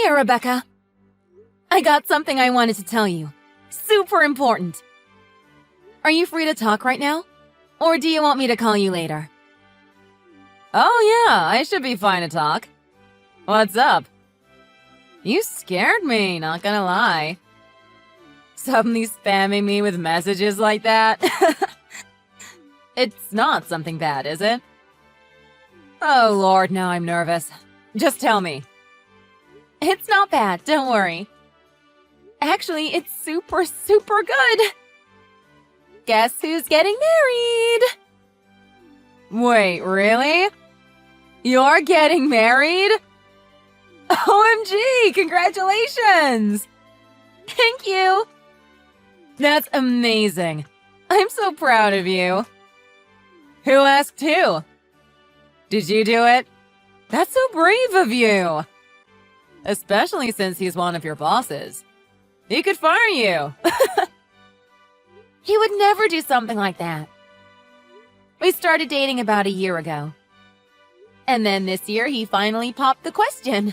Here, Rebecca. I got something I wanted to tell you. Super important. Are you free to talk right now? Or do you want me to call you later? Oh yeah, I should be fine to talk. What's up? You scared me, not gonna lie. Suddenly spamming me with messages like that? It's not something bad, is it? Oh lord, now I'm nervous. Just tell me. It's not bad, don't worry. Actually, it's super, super good. Guess who's getting married? Wait, really? You're getting married? OMG, congratulations! Thank you. That's amazing. I'm so proud of you. Who asked who? Did you do it? That's so brave of you. Especially since he's one of your bosses. He could fire you. He would never do something like that. We started dating about a year ago. And then this year, he finally popped the question.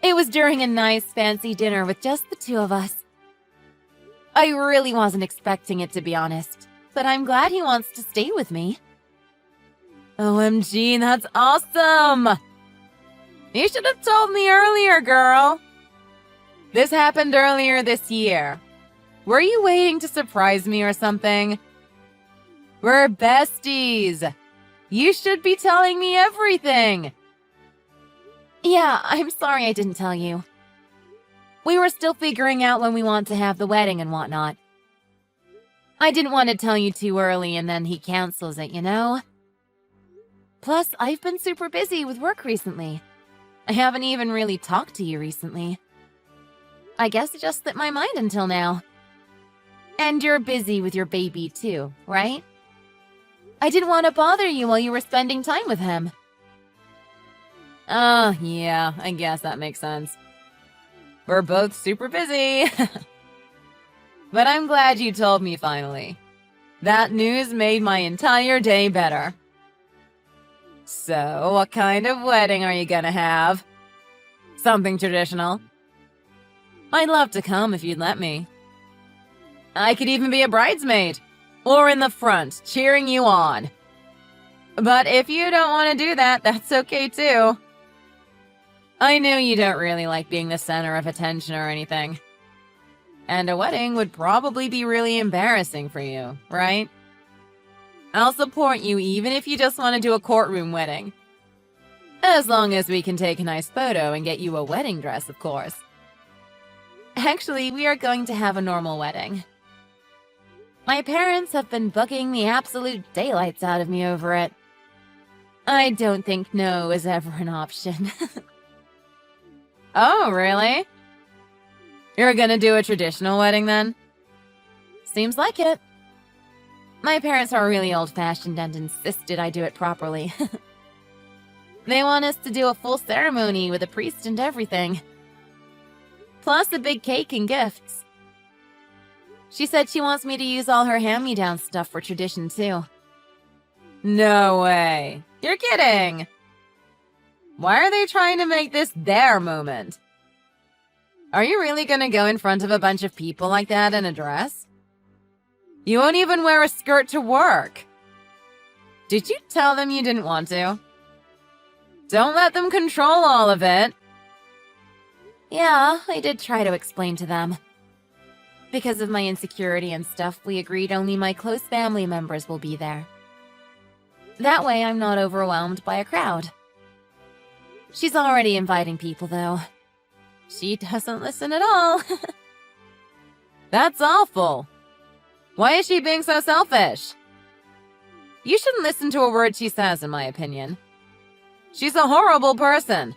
It was during a nice, fancy dinner with just the two of us. I really wasn't expecting it, to be honest, but I'm glad he wants to stay with me. OMG, that's awesome! You should have told me earlier, girl. This happened earlier this year. Were you waiting to surprise me or something? We're besties. You should be telling me everything. Yeah, I'm sorry I didn't tell you. We were still figuring out when we want to have the wedding and whatnot. I didn't want to tell you too early and then he cancels it, you know? Plus, I've been super busy with work recently. I haven't even really talked to you recently. I guess it just slipped my mind until now. And you're busy with your baby too, right? I didn't want to bother you while you were spending time with him. Oh, yeah, I guess that makes sense. We're both super busy. But I'm glad you told me finally. That news made my entire day better. So, what kind of wedding are you gonna have? Something traditional? I'd love to come if you'd let me. I could even be a bridesmaid. Or in the front, cheering you on. But if you don't want to do that, that's okay too. I knew you don't really like being the center of attention or anything. And a wedding would probably be really embarrassing for you, right? I'll support you even if you just want to do a courtroom wedding. As long as we can take a nice photo and get you a wedding dress, of course. Actually, we are going to have a normal wedding. My parents have been bugging the absolute daylights out of me over it. I don't think no is ever an option. Oh, really? You're gonna do a traditional wedding then? Seems like it. My parents are really old-fashioned and insisted I do it properly. They want us to do a full ceremony with a priest and everything. Plus a big cake and gifts. She said she wants me to use all her hand-me-down stuff for tradition, too. No way. You're kidding. Why are they trying to make this their moment? Are you really gonna go in front of a bunch of people like that in a dress? You won't even wear a skirt to work. Did you tell them you didn't want to? Don't let them control all of it. Yeah, I did try to explain to them. Because of my insecurity and stuff, we agreed only my close family members will be there. That way I'm not overwhelmed by a crowd. She's already inviting people, though. She doesn't listen at all. That's awful. Why is she being so selfish? You shouldn't listen to a word she says, in my opinion. She's a horrible person.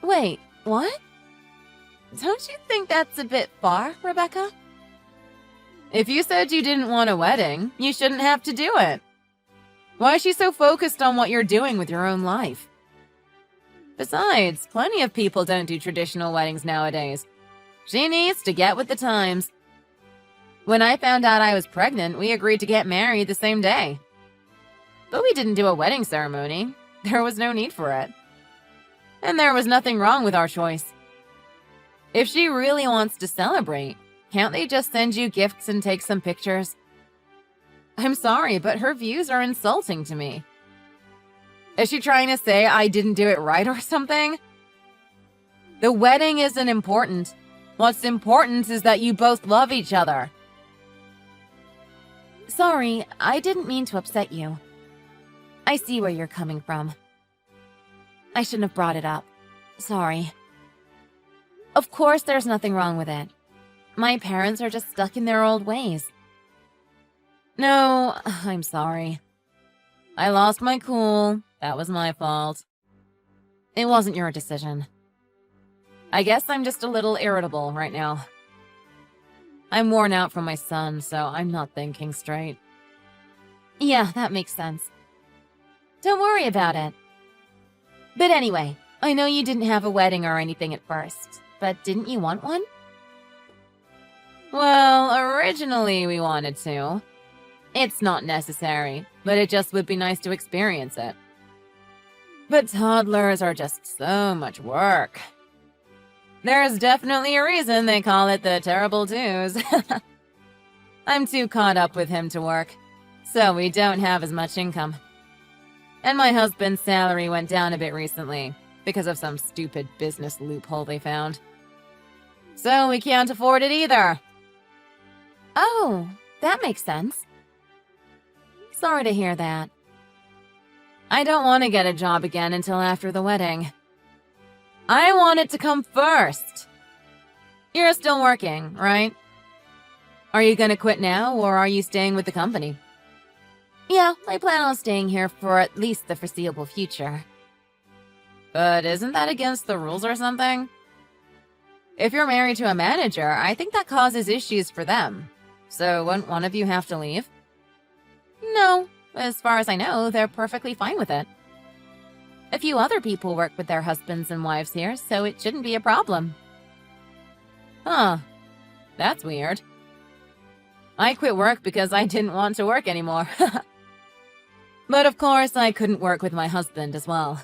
Wait, what? Don't you think that's a bit far, Rebecca? If you said you didn't want a wedding, you shouldn't have to do it. Why is she so focused on what you're doing with your own life? Besides, plenty of people don't do traditional weddings nowadays. She needs to get with the times. When I found out I was pregnant, we agreed to get married the same day. But we didn't do a wedding ceremony. There was no need for it. and there was nothing wrong with our choice. If she really wants to celebrate, can't they just send you gifts and take some pictures? I'm sorry, but her views are insulting to me. Is she trying to say I didn't do it right or something? The wedding isn't important. What's important is that you both love each other. Sorry, I didn't mean to upset you. I see where you're coming from. I shouldn't have brought it up. Sorry. Of course there's nothing wrong with it. My parents are just stuck in their old ways. No, I'm sorry. I lost my cool. That was my fault. It wasn't your decision. I guess I'm just a little irritable right now. I'm worn out from my son, so I'm not thinking straight. Yeah, that makes sense. Don't worry about it. But anyway, I know you didn't have a wedding or anything at first, but didn't you want one? Well, originally we wanted to. It's not necessary, but it just would be nice to experience it. But toddlers are just so much work. There's definitely a reason they call it the terrible twos. I'm too caught up with him to work, so we don't have as much income. And my husband's salary went down a bit recently because of some stupid business loophole they found. So we can't afford it either. Oh, that makes sense. Sorry to hear that. I don't want to get a job again until after the wedding. I want it to come first. You're still working, right? Are you gonna quit now, or are you staying with the company? Yeah, I plan on staying here for at least the foreseeable future. But isn't that against the rules or something? If you're married to a manager, I think that causes issues for them. So wouldn't one of you have to leave? No, as far as I know, they're perfectly fine with it. A few other people work with their husbands and wives here, so it shouldn't be a problem. Huh. That's weird. I quit work because I didn't want to work anymore. But of course, I couldn't work with my husband as well.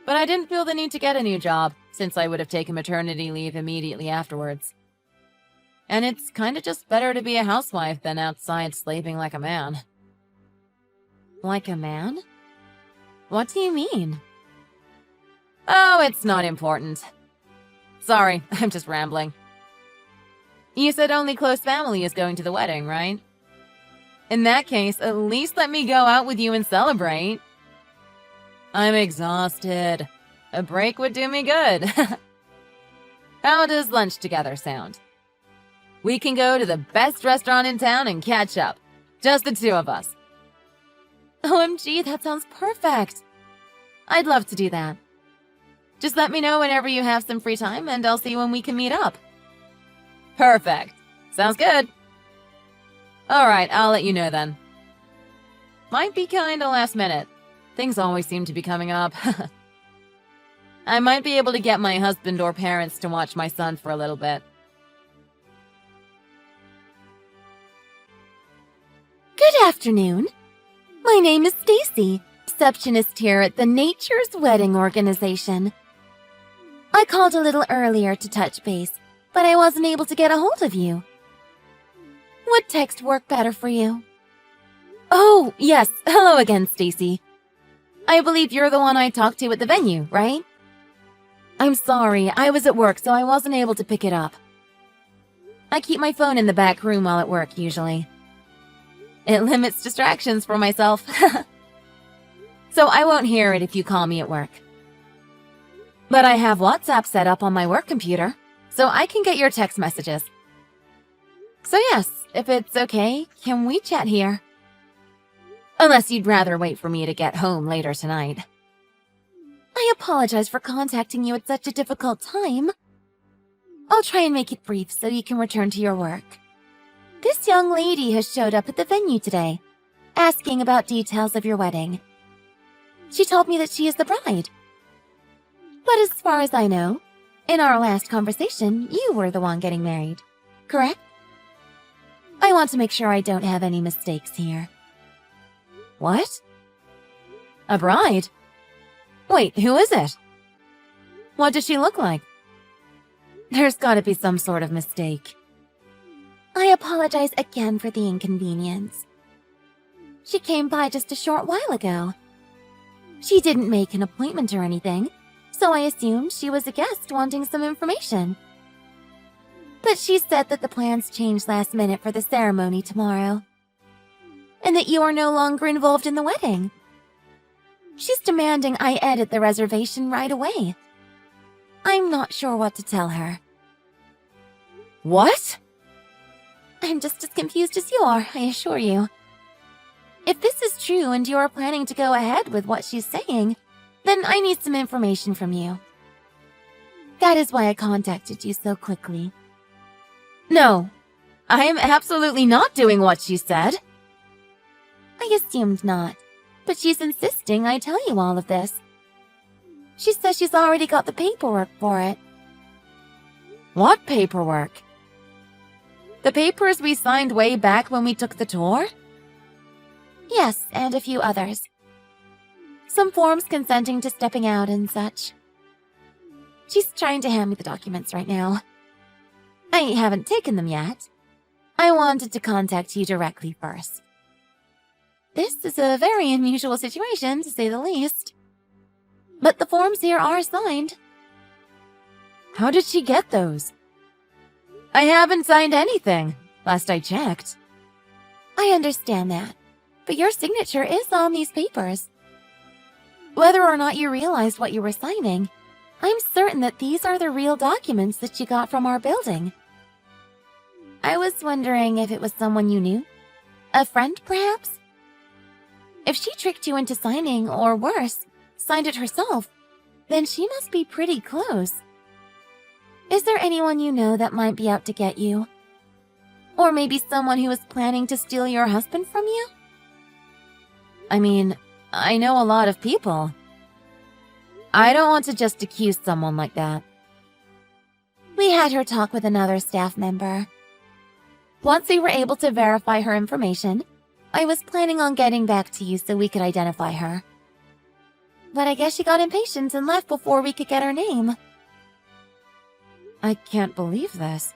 But I didn't feel the need to get a new job, since I would have taken maternity leave immediately afterwards. And it's kinda just better to be a housewife than outside slaving like a man. Like a man? What do you mean? Oh, it's not important. Sorry, I'm just rambling. You said only close family is going to the wedding, right? In that case, at least let me go out with you and celebrate. I'm exhausted. A break would do me good. How does lunch together sound? We can go to the best restaurant in town and catch up. Just the two of us. OMG, that sounds perfect. I'd love to do that. Just let me know whenever you have some free time and I'll see when we can meet up. Perfect. Sounds good. Alright, I'll let you know then. Might be kinda last minute. Things always seem to be coming up. I might be able to get my husband or parents to watch my son for a little bit. Good afternoon. My name is Stacy, receptionist here at the Nature's Wedding Organization. I called a little earlier to touch base, but I wasn't able to get a hold of you. Would text work better for you? Oh, yes. Hello again, Stacy. I believe you're the one I talked to at the venue, right? I'm sorry, I was at work, so I wasn't able to pick it up. I keep my phone in the back room while at work, usually. It limits distractions for myself. So I won't hear it if you call me at work. But I have WhatsApp set up on my work computer, so I can get your text messages. So yes, if it's okay, can we chat here? Unless you'd rather wait for me to get home later tonight. I apologize for contacting you at such a difficult time. I'll try and make it brief so you can return to your work. This young lady has showed up at the venue today, asking about details of your wedding. She told me that she is the bride. But as far as I know, in our last conversation, you were the one getting married, correct? I want to make sure I don't have any mistakes here. What? A bride? Wait, who is it? What does she look like? There's gotta be some sort of mistake. I apologize again for the inconvenience. She came by just a short while ago. She didn't make an appointment or anything, so I assumed she was a guest wanting some information. But she said that the plans changed last minute for the ceremony tomorrow, and that you are no longer involved in the wedding. She's demanding I edit the reservation right away. I'm not sure what to tell her. What? I'm just as confused as you are, I assure you. If this is true and you are planning to go ahead with what she's saying, then I need some information from you. That is why I contacted you so quickly. No, I am absolutely not doing what she said. I assumed not, but she's insisting I tell you all of this. She says she's already got the paperwork for it. What paperwork? The papers we signed way back when we took the tour? Yes, and a few others. Some forms consenting to stepping out and such. She's trying to hand me the documents right now. I haven't taken them yet. I wanted to contact you directly first. This is a very unusual situation, to say the least. But the forms here are signed. How did she get those? I haven't signed anything, last I checked. I understand that, but your signature is on these papers. Whether or not you realized what you were signing, I'm certain that these are the real documents that you got from our building. I was wondering if it was someone you knew? A friend, perhaps? If she tricked you into signing, or worse, signed it herself, then she must be pretty close. Is there anyone you know that might be out to get you? Or maybe someone who is planning to steal your husband from you? I mean, I know a lot of people. I don't want to just accuse someone like that. We had her talk with another staff member. Once we were able to verify her information, I was planning on getting back to you so we could identify her. But I guess she got impatient and left before we could get her name. I can't believe this.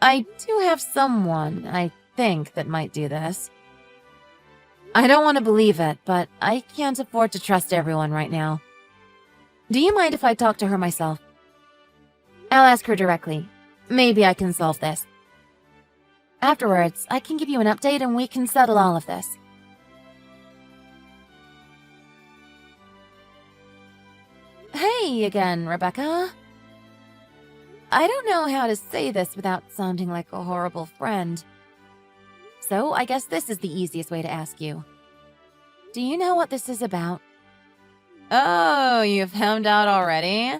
I do have someone, I think, that might do this. I don't want to believe it, but I can't afford to trust everyone right now. Do you mind if I talk to her myself? I'll ask her directly. Maybe I can solve this. Afterwards, I can give you an update and we can settle all of this. Hey again, Rebecca. I don't know how to say this without sounding like a horrible friend. So I guess this is the easiest way to ask you. Do you know what this is about? Oh, you found out already?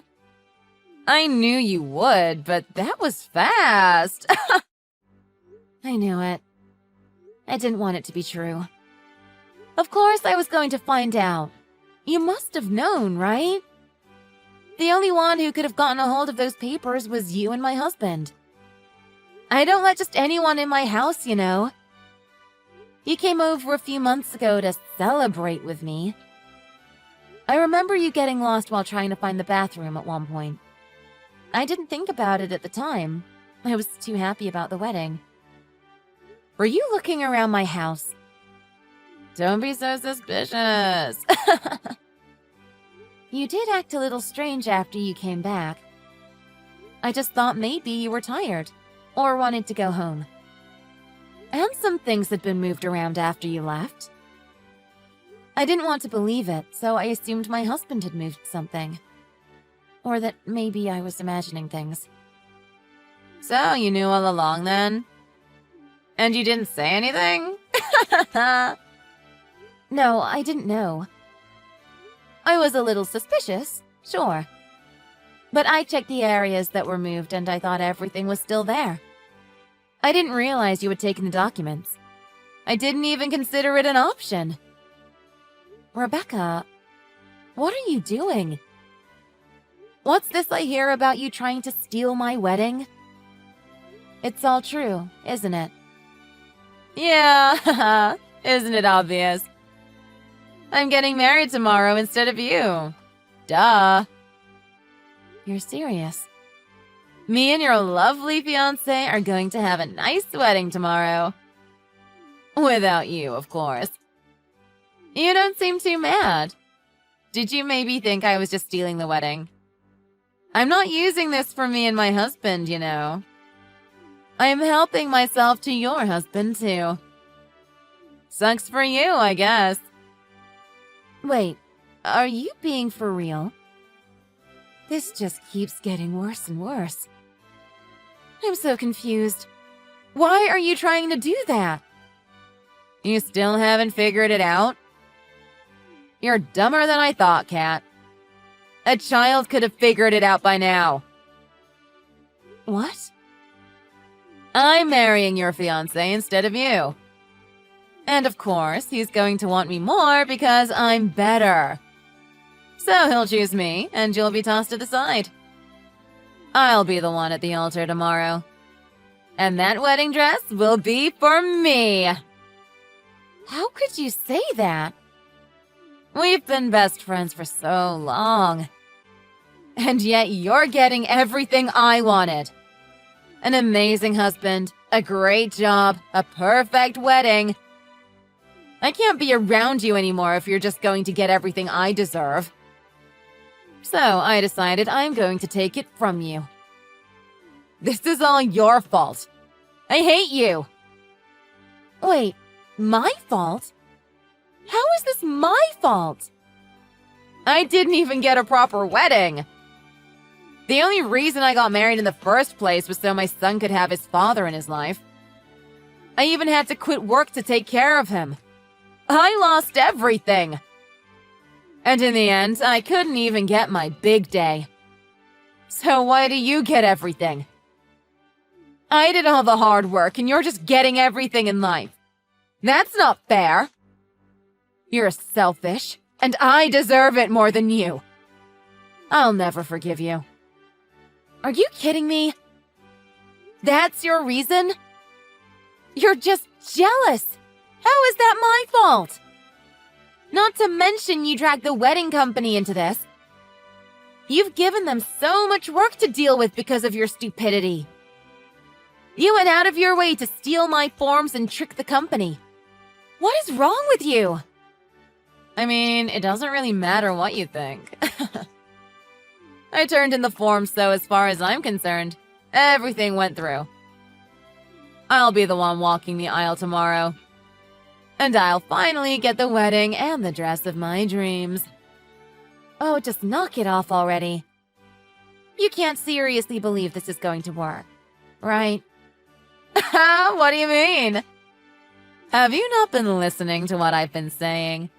I knew you would, but that was fast. I knew it. I didn't want it to be true. Of course I was going to find out. You must have known, right? The only one who could have gotten a hold of those papers was you and my husband. I don't let just anyone in my house, you know. You came over a few months ago to celebrate with me. I remember you getting lost while trying to find the bathroom at one point. I didn't think about it at the time. I was too happy about the wedding. Were you looking around my house? Don't be so suspicious. You did act a little strange after you came back. I just thought maybe you were tired, or wanted to go home. And some things had been moved around after you left. I didn't want to believe it, so I assumed my husband had moved something. Or that maybe I was imagining things. So you knew all along then? And you didn't say anything? No, I didn't know. I was a little suspicious, sure. But I checked the areas that were moved and I thought everything was still there. I didn't realize you had taken the documents. I didn't even consider it an option. Rebecca, what are you doing? What's this I hear about you trying to steal my wedding? It's all true, isn't it? Yeah, isn't it obvious? I'm getting married tomorrow instead of you. Duh. You're serious? Me and your lovely fiancé are going to have a nice wedding tomorrow. Without you, of course. You don't seem too mad. Did you maybe think I was just stealing the wedding? I'm not using this for me and my husband, you know. I am helping myself to your husband, too. Sucks for you, I guess. Wait, are you being for real? This just keeps getting worse and worse. I'm so confused. Why are you trying to do that? You still haven't figured it out? You're dumber than I thought, Kat. A child could have figured it out by now. What? I'm marrying your fiancé instead of you. And of course, he's going to want me more because I'm better. So he'll choose me, and you'll be tossed to the side. I'll be the one at the altar tomorrow. And that wedding dress will be for me. How could you say that? We've been best friends for so long. And yet you're getting everything I wanted. An amazing husband, a great job, a perfect wedding. I can't be around you anymore if you're just going to get everything I deserve. So I decided I'm going to take it from you. This is all your fault. I hate you. Wait, my fault? How is this my fault? I didn't even get a proper wedding. The only reason I got married in the first place was so my son could have his father in his life. I even had to quit work to take care of him. I lost everything. And in the end, I couldn't even get my big day. So why do you get everything? I did all the hard work and you're just getting everything in life. That's not fair. You're selfish, and I deserve it more than you. I'll never forgive you. Are you kidding me? That's your reason? You're just jealous. How is that my fault? Not to mention you dragged the wedding company into this. You've given them so much work to deal with because of your stupidity. You went out of your way to steal my forms and trick the company. What is wrong with you? I mean, it doesn't really matter what you think. I turned in the forms, so as far as I'm concerned, everything went through. I'll be the one walking the aisle tomorrow. And I'll finally get the wedding and the dress of my dreams. Oh, just knock it off already. You can't seriously believe this is going to work, right? What do you mean? Have you not been listening to what I've been saying?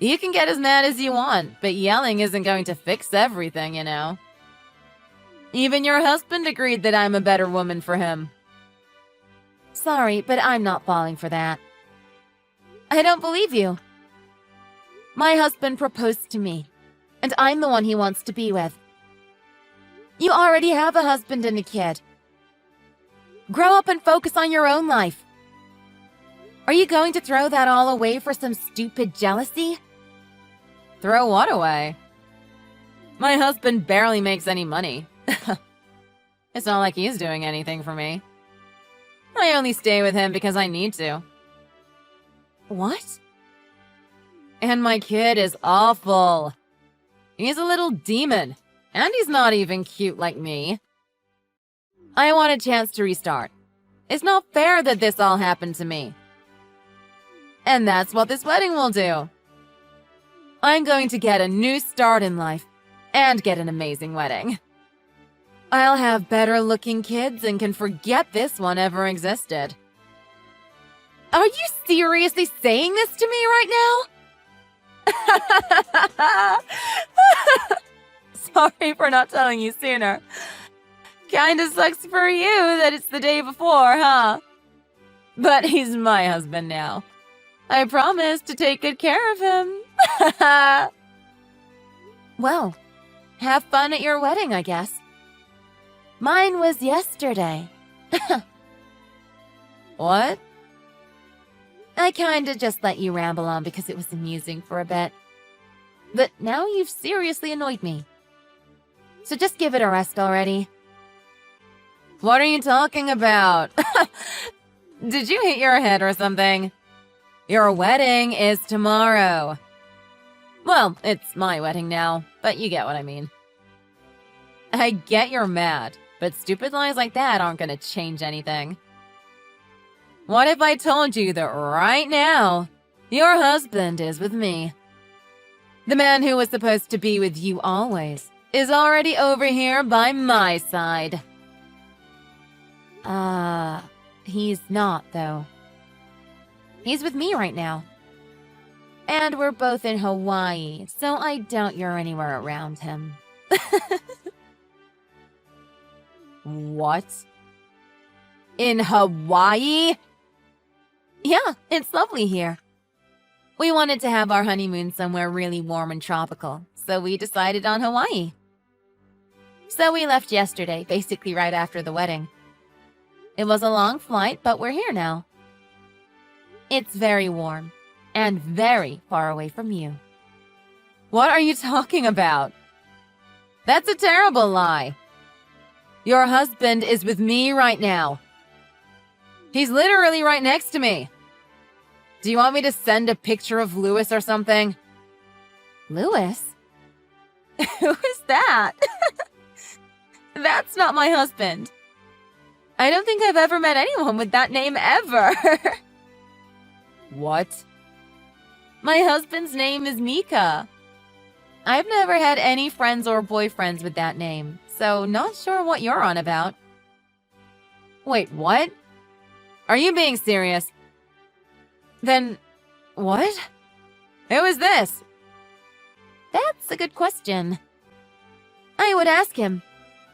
You can get as mad as you want, but yelling isn't going to fix everything, you know. Even your husband agreed that I'm a better woman for him. Sorry, but I'm not falling for that. I don't believe you. My husband proposed to me, and I'm the one he wants to be with. You already have a husband and a kid. Grow up and focus on your own life. Are you going to throw that all away for some stupid jealousy? Throw what away? My husband barely makes any money. It's not like he's doing anything for me. I only stay with him because I need to. What? And my kid is awful. He's a little demon, and he's not even cute like me. I want a chance to restart. It's not fair that this all happened to me. And that's what this wedding will do. I'm going to get a new start in life and get an amazing wedding. I'll have better looking kids and can forget this one ever existed. Are you seriously saying this to me right now? Sorry for not telling you sooner. Kinda sucks for you that it's the day before, huh? But he's my husband now. I promise to take good care of him. Well, have fun at your wedding, I guess. Mine was yesterday. What? I kinda just let you ramble on because it was amusing for a bit. But now you've seriously annoyed me. So just give it a rest already. What are you talking about? Did you hit your head or something? Your wedding is tomorrow. Well, it's my wedding now, but you get what I mean. I get you're mad, but stupid lies like that aren't gonna change anything. What if I told you that right now, your husband is with me? The man who was supposed to be with you always is already over here by my side. He's not, though. He's with me right now. And we're both in Hawaii, so I doubt you're anywhere around him. What? In Hawaii? Yeah, it's lovely here. We wanted to have our honeymoon somewhere really warm and tropical, so we decided on Hawaii. So we left yesterday, basically right after the wedding. It was a long flight, but we're here now. It's very warm, and very far away from you. What are you talking about? That's a terrible lie. Your husband is with me right now. He's literally right next to me. Do you want me to send a picture of Louis or something? Louis? Who is that? That's not my husband. I don't think I've ever met anyone with that name ever. What? My husband's name is Mika. I've never had any friends or boyfriends with that name, so not sure what you're on about. Wait, what? Are you being serious? Then, what? Who is this? That's a good question. I would ask him.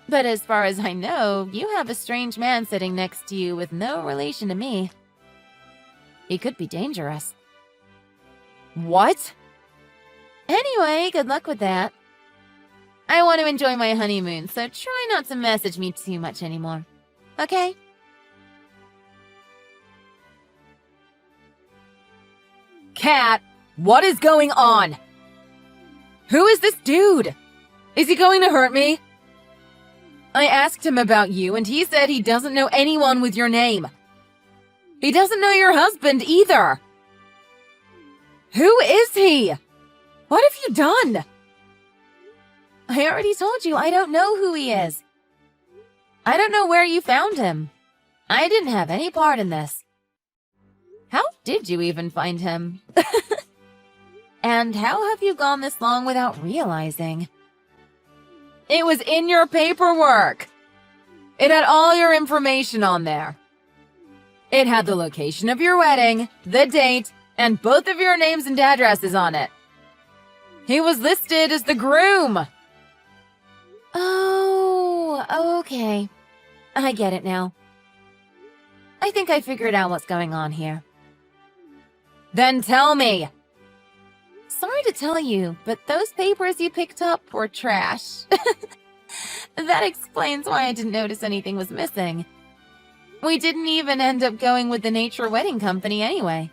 But as far as I know, you have a strange man sitting next to you with no relation to me. He could be dangerous. What? Anyway, good luck with that. I want to enjoy my honeymoon, so try not to message me too much anymore. Okay? Kat, what is going on? Who is this dude? Is he going to hurt me? I asked him about you, and he said he doesn't know anyone with your name. He doesn't know your husband either. Who is he? What have you done? I already told you I don't know who he is. I don't know where you found him. I didn't have any part in this. How did you even find him? And how have you gone this long without realizing? It was in your paperwork. It had all your information on there. It had the location of your wedding, the date, and both of your names and addresses on it. He was listed as the groom. Oh, okay. I get it now. I think I figured out what's going on here. Then tell me. Sorry to tell you, but those papers you picked up were trash. That explains why I didn't notice anything was missing. We didn't even end up going with the Nature Wedding Company anyway.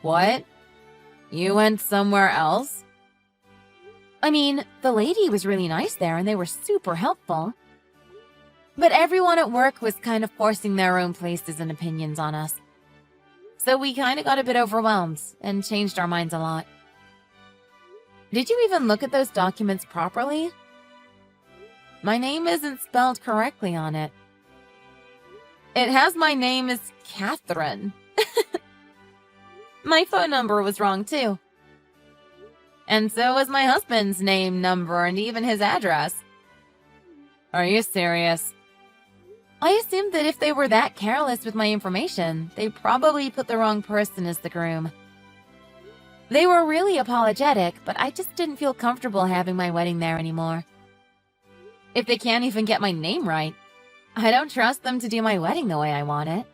What? You went somewhere else? I mean, the lady was really nice there and they were super helpful. But everyone at work was kind of forcing their own places and opinions on us. So we kind of got a bit overwhelmed and changed our minds a lot. Did you even look at those documents properly? My name isn't spelled correctly on it. It has my name as Catherine. My phone number was wrong too. And so was my husband's name, number, and even his address. Are you serious? I assumed that if they were that careless with my information, they probably put the wrong person as the groom. They were really apologetic, but I just didn't feel comfortable having my wedding there anymore. If they can't even get my name right, I don't trust them to do my wedding the way I want it.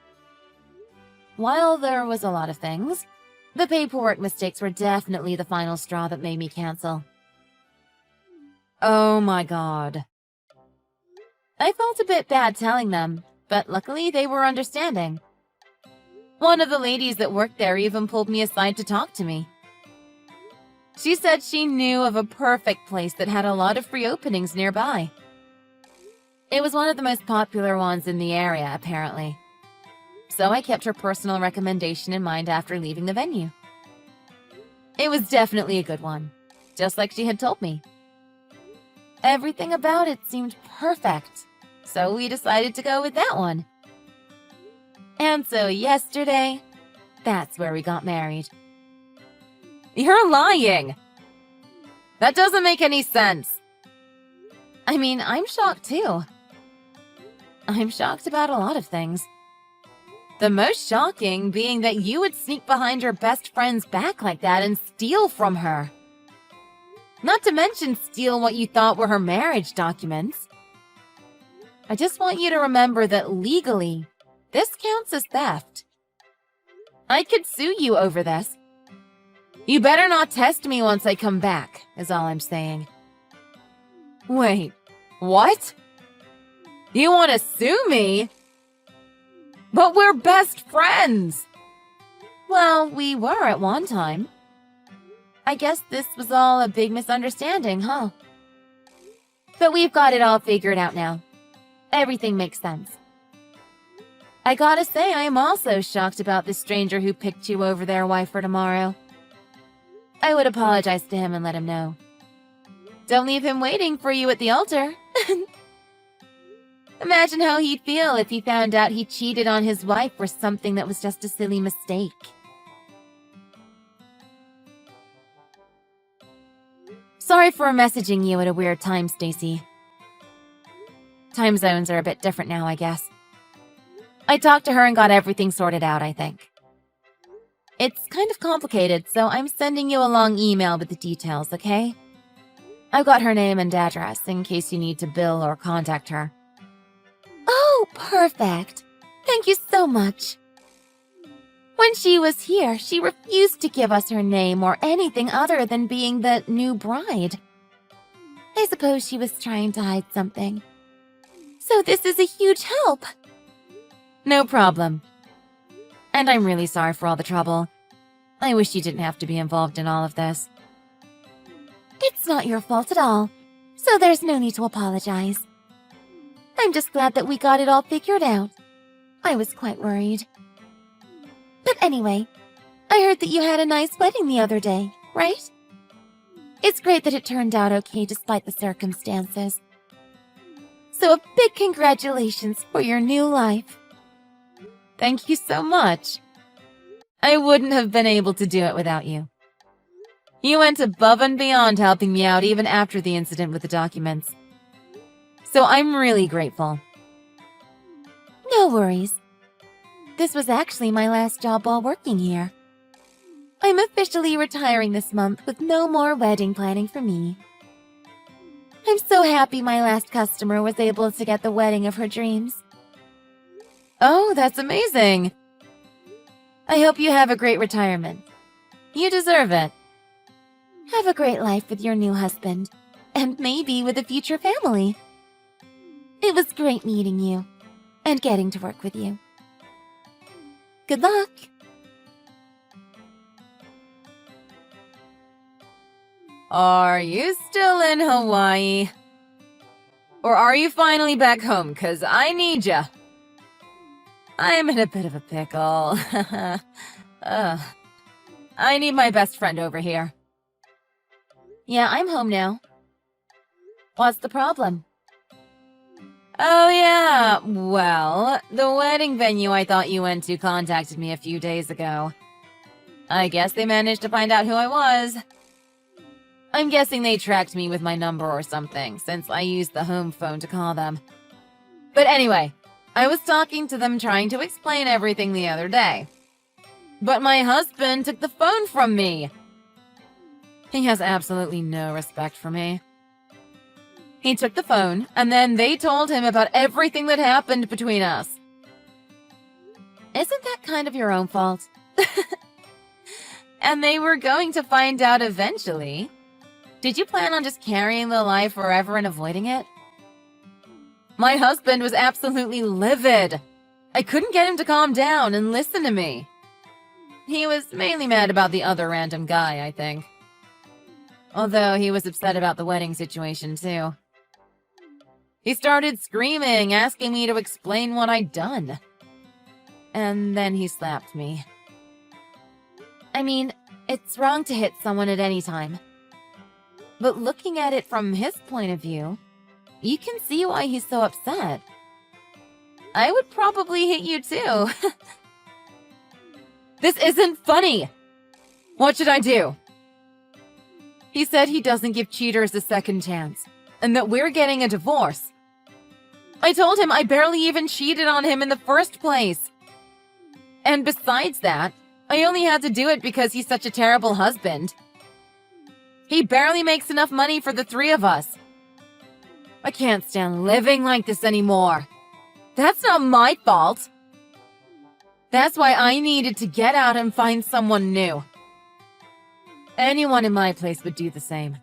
While there was a lot of things, the paperwork mistakes were definitely the final straw that made me cancel. Oh my god. I felt a bit bad telling them, but luckily they were understanding. One of the ladies that worked there even pulled me aside to talk to me. She said she knew of a perfect place that had a lot of free openings nearby. It was one of the most popular ones in the area, apparently. So I kept her personal recommendation in mind after leaving the venue. It was definitely a good one, just like she had told me. Everything about it seemed perfect, so we decided to go with that one. And so yesterday, that's where we got married. You're lying! That doesn't make any sense. I mean, I'm shocked too. I'm shocked about a lot of things. The most shocking being that you would sneak behind your best friend's back like that and steal from her. Not to mention steal what you thought were her marriage documents. I just want you to remember that legally, this counts as theft. I could sue you over this. You better not test me once I come back, is all I'm saying. Wait, what? You want to sue me? But we're best friends! Well, we were at one time. I guess this was all a big misunderstanding, huh? But we've got it all figured out now. Everything makes sense. I gotta say, I am also shocked about the stranger who picked you over their wife for tomorrow. I would apologize to him and let him know. Don't leave him waiting for you at the altar. Imagine how he'd feel if he found out he cheated on his wife for something that was just a silly mistake. Sorry for messaging you at a weird time, Stacy. Time zones are a bit different now, I guess. I talked to her and got everything sorted out, I think. It's kind of complicated, so I'm sending you a long email with the details, okay? I've got her name and address in case you need to bill or contact her. Oh, perfect. Thank you so much. When she was here, she refused to give us her name or anything other than being the new bride. I suppose she was trying to hide something. So this is a huge help. No problem. And I'm really sorry for all the trouble. I wish you didn't have to be involved in all of this. It's not your fault at all, so there's no need to apologize. I'm just glad that we got it all figured out. I was quite worried. But anyway, I heard that you had a nice wedding the other day, right? It's great that it turned out okay despite the circumstances. So a big congratulations for your new life. Thank you so much. I wouldn't have been able to do it without you. You went above and beyond helping me out even after the incident with the documents. So I'm really grateful. No worries. This was actually my last job while working here. I'm officially retiring this month with no more wedding planning for me. I'm so happy my last customer was able to get the wedding of her dreams. Oh, that's amazing. I hope you have a great retirement. You deserve it. Have a great life with your new husband, and maybe with a future family. It was great meeting you, and getting to work with you. Good luck! Are you still in Hawaii? Or are you finally back home? 'Cause I need ya. I'm in a bit of a pickle. I need my best friend over here. Yeah, I'm home now. What's the problem? Oh yeah, well, the wedding venue I thought you went to contacted me a few days ago. I guess they managed to find out who I was. I'm guessing they tracked me with my number or something, since I used the home phone to call them. But anyway, I was talking to them trying to explain everything the other day. But my husband took the phone from me. He has absolutely no respect for me. He took the phone, and then they told him about everything that happened between us. Isn't that kind of your own fault? And they were going to find out eventually. Did you plan on just carrying the lie forever and avoiding it? My husband was absolutely livid. I couldn't get him to calm down and listen to me. He was mainly mad about the other random guy, I think. Although he was upset about the wedding situation, too. He started screaming, asking me to explain what I'd done. And then he slapped me. I mean, it's wrong to hit someone at any time. But looking at it from his point of view, you can see why he's so upset. I would probably hit you too. This isn't funny! What should I do? He said he doesn't give cheaters a second chance, and that we're getting a divorce. I told him I barely even cheated on him in the first place. And besides that, I only had to do it because he's such a terrible husband. He barely makes enough money for the three of us. I can't stand living like this anymore. That's not my fault. That's why I needed to get out and find someone new. Anyone in my place would do the same.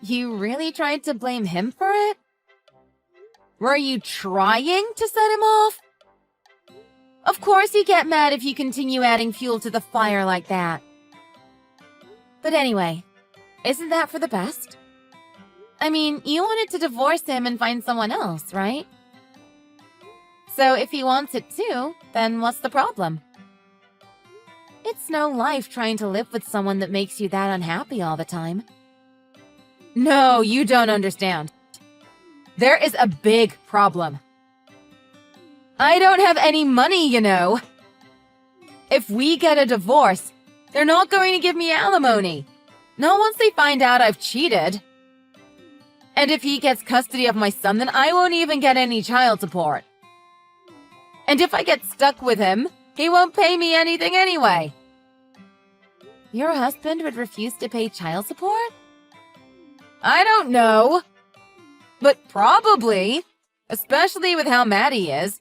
You really tried to blame him for it? Were you trying to set him off? Of course you get mad if you continue adding fuel to the fire like that. But anyway, isn't that for the best? I mean, you wanted to divorce him and find someone else, right? So if he wants it too, then what's the problem? It's no life trying to live with someone that makes you that unhappy all the time. No, you don't understand. There is a big problem. I don't have any money, you know. If we get a divorce, they're not going to give me alimony. Not once they find out I've cheated. And if he gets custody of my son, then I won't even get any child support. And if I get stuck with him, he won't pay me anything anyway. Your husband would refuse to pay child support? I don't know. But probably. Especially with how mad he is.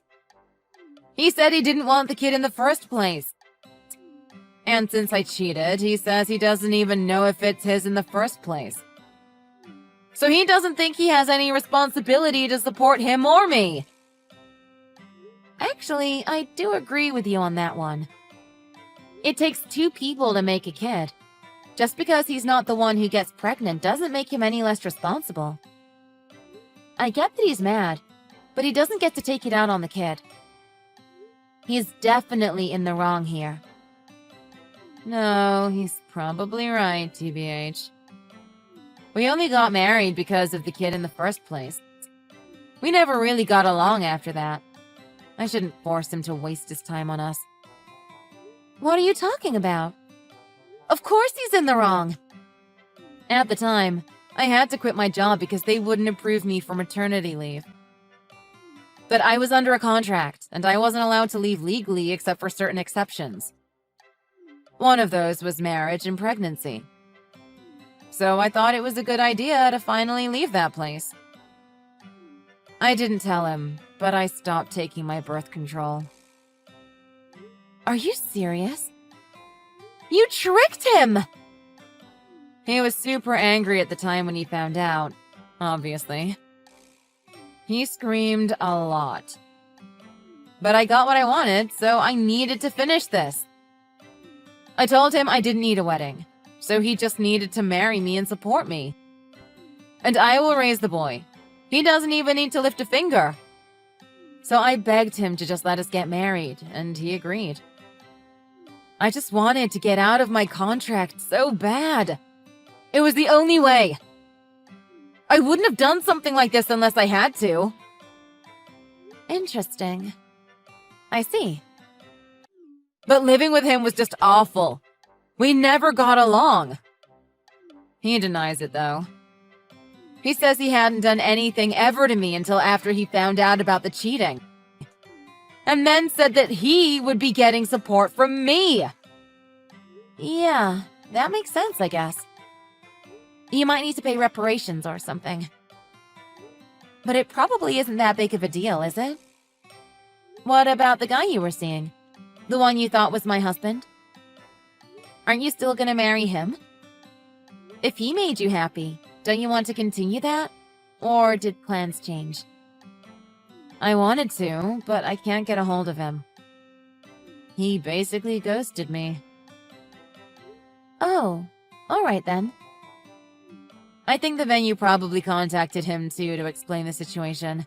He said he didn't want the kid in the first place. And since I cheated, he says he doesn't even know if it's his in the first place. So he doesn't think he has any responsibility to support him or me. Actually, I do agree with you on that one. It takes two people to make a kid. Just because he's not the one who gets pregnant doesn't make him any less responsible. I get that he's mad, but he doesn't get to take it out on the kid. He's definitely in the wrong here. No, he's probably right, TBH. We only got married because of the kid in the first place. We never really got along after that. I shouldn't force him to waste his time on us. What are you talking about? Of course he's in the wrong. At the time, I had to quit my job because they wouldn't approve me for maternity leave. But I was under a contract, and I wasn't allowed to leave legally except for certain exceptions. One of those was marriage and pregnancy. So I thought it was a good idea to finally leave that place. I didn't tell him, but I stopped taking my birth control. Are you serious? You tricked him! He was super angry at the time when he found out, obviously. He screamed a lot. But I got what I wanted, so I needed to finish this. I told him I didn't need a wedding, so he just needed to marry me and support me. And I will raise the boy. He doesn't even need to lift a finger. So I begged him to just let us get married, and he agreed. I just wanted to get out of my contract so bad. It was the only way. I wouldn't have done something like this unless I had to. Interesting. I see. But living with him was just awful. We never got along. He denies it, though. He says he hadn't done anything ever to me until after he found out about the cheating. And then said that he would be getting support from me. Yeah, that makes sense, I guess. You might need to pay reparations or something. But it probably isn't that big of a deal, is it? What about the guy you were seeing? The one you thought was my husband? Aren't you still gonna marry him? If he made you happy, don't you want to continue that? Or did plans change? I wanted to, but I can't get a hold of him. He basically ghosted me. Oh, All right, then. I think the venue probably contacted him, too, to explain the situation.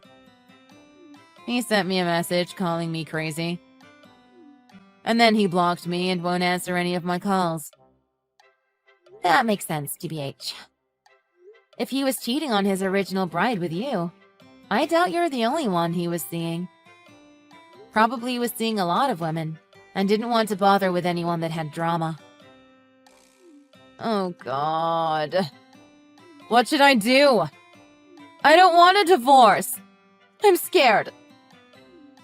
He sent me a message calling me crazy. And then he blocked me and won't answer any of my calls. That makes sense, TBH. If he was cheating on his original bride with you, I doubt you're the only one he was seeing. Probably he was seeing a lot of women, and didn't want to bother with anyone that had drama. Oh, God. What should I do? I don't want a divorce. I'm scared.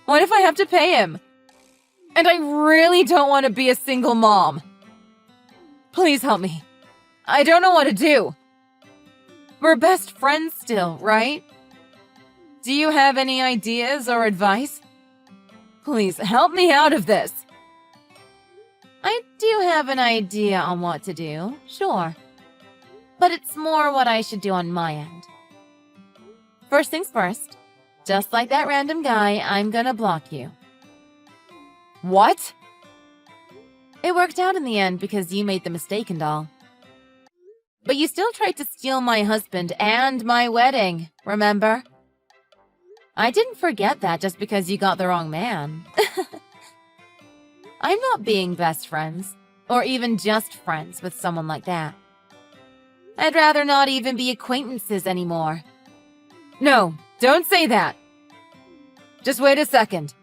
What if I have to pay him? And I really don't want to be a single mom. Please help me. I don't know what to do. We're best friends still, right? Do you have any ideas or advice? Please help me out of this. I do have an idea on what to do, sure. But it's more what I should do on my end. First things first, just like that random guy, I'm gonna block you. What? It worked out in the end because you made the mistake and all. But you still tried to steal my husband and my wedding, remember? I didn't forget that just because you got the wrong man. I'm not being best friends, or even just friends with someone like that. I'd rather not even be acquaintances anymore. No, don't say that. Just wait a second.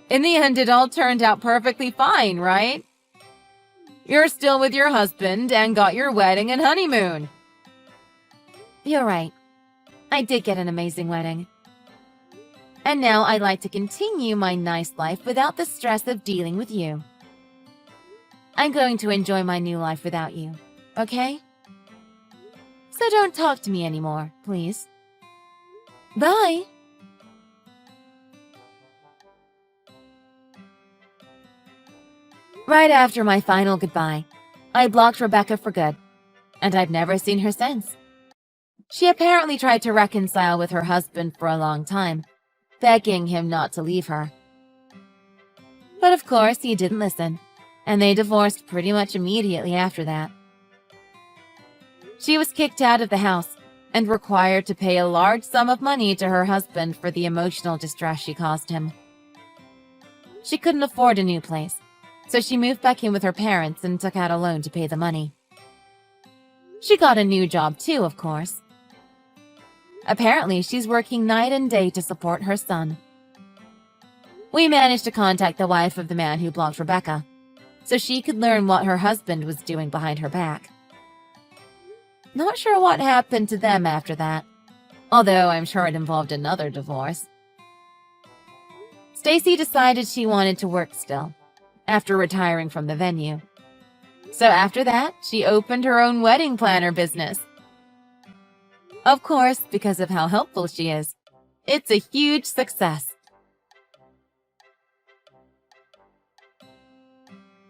In the end, it all turned out perfectly fine, right? You're still with your husband and got your wedding and honeymoon. You're right. I did get an amazing wedding. And now I'd like to continue my nice life without the stress of dealing with you. I'm going to enjoy my new life without you, okay? So don't talk to me anymore, please. Bye! Right after my final goodbye, I blocked Rebecca for good, and I've never seen her since. She apparently tried to reconcile with her husband for a long time, begging him not to leave her. But of course, he didn't listen, and they divorced pretty much immediately after that. She was kicked out of the house and required to pay a large sum of money to her husband for the emotional distress she caused him. She couldn't afford a new place, so she moved back in with her parents and took out a loan to pay the money. She got a new job too, of course. Apparently, she's working night and day to support her son. We managed to contact the wife of the man who blocked Rebecca, so she could learn what her husband was doing behind her back. Not sure what happened to them after that, although I'm sure it involved another divorce. Stacy decided she wanted to work still, after retiring from the venue. So after that, she opened her own wedding planner business. Of course, because of how helpful she is, it's a huge success.